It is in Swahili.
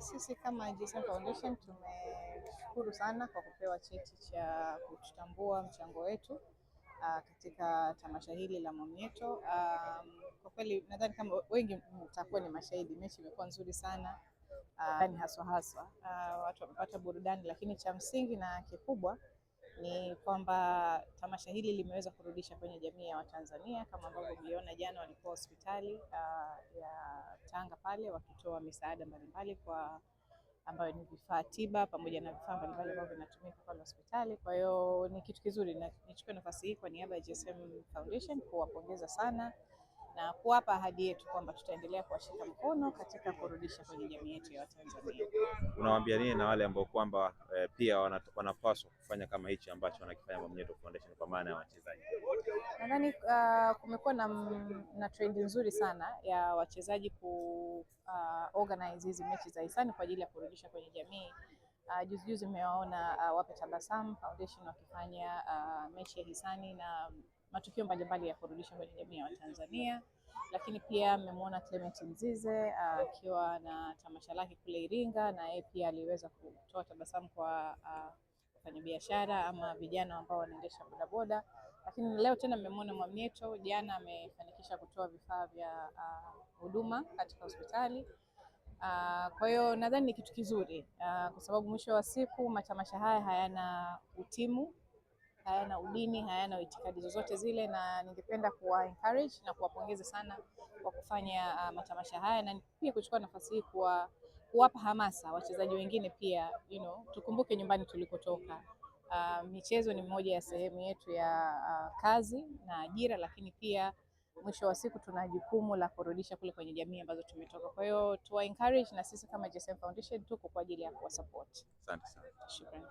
Sisi kama GSM Foundation tumeshukuru sana kwa kupewa cheti cha kututambua mchango wetu katika tamasha hili la Mwamnyeto. Kwa kweli nadhani kama wengi mtakuwa ni mashahidi, mechi imekuwa nzuri sana, ni haswa watu wamepata burudani, lakini cha msingi na kikubwa ni kwamba tamasha hili limeweza kurudisha kwenye jamii ya Watanzania, kama ambavyo mliona jana walikuwa hospitali ya Tanga pale wakitoa misaada mbalimbali kwa ambayo ni vifaa tiba pamoja na vifaa mbalimbali ambavyo vinatumika pale hospitali. Kwa hiyo ni kitu kizuri, na nichukue nafasi hii kwa niaba ya GSM Foundation kuwapongeza sana na kuwapa ahadi yetu kwamba tutaendelea kuwashika mkono katika kurudisha kwenye jamii yetu ya Watanzania. Unawaambia nini na wale ambao kwamba pia wanapaswa kufanya kama hichi ambacho wanakifanya Mwamnyeto Foundation kwa maana ya wachezaji? Nadhani kumekuwa na trend nzuri sana ya wachezaji organize hizi mechi za hisani kwa ajili ya kurudisha kwenye jamii. Juzi mmewaona Wape Tabasamu Foundation wakifanya mechi ya hisani na matukio mbalimbali ya kurudisha kwenye jamii ya Watanzania, lakini pia mmemwona Clement Mzize akiwa na tamasha lake kule Iringa, na yeye pia aliweza kutoa tabasamu kwa wafanyabiashara ama vijana ambao wanaendesha bodaboda. Lakini leo tena mmemwona Mwamnyeto, jana amefanikisha kutoa vifaa vya huduma katika hospitali. Kwa hiyo nadhani ni kitu kizuri kwa sababu mwisho wa siku matamasha haya hayana utimu, hayana udini, hayana itikadi zozote zile, na ningependa kuwa encourage na kuwapongeza sana kwa kufanya matamasha haya, na pia kuchukua nafasi hii kuwapa hamasa wachezaji wengine pia, tukumbuke nyumbani tulikotoka. Michezo ni moja ya sehemu yetu ya kazi na ajira, lakini pia mwisho wa siku tuna jukumu la kurudisha kule kwenye jamii ambazo tumetoka. Kwa hiyo tuwa encourage, na sisi kama GSM Foundation tuko kwa ajili ya kuwa support. Asante sana. Shukrani.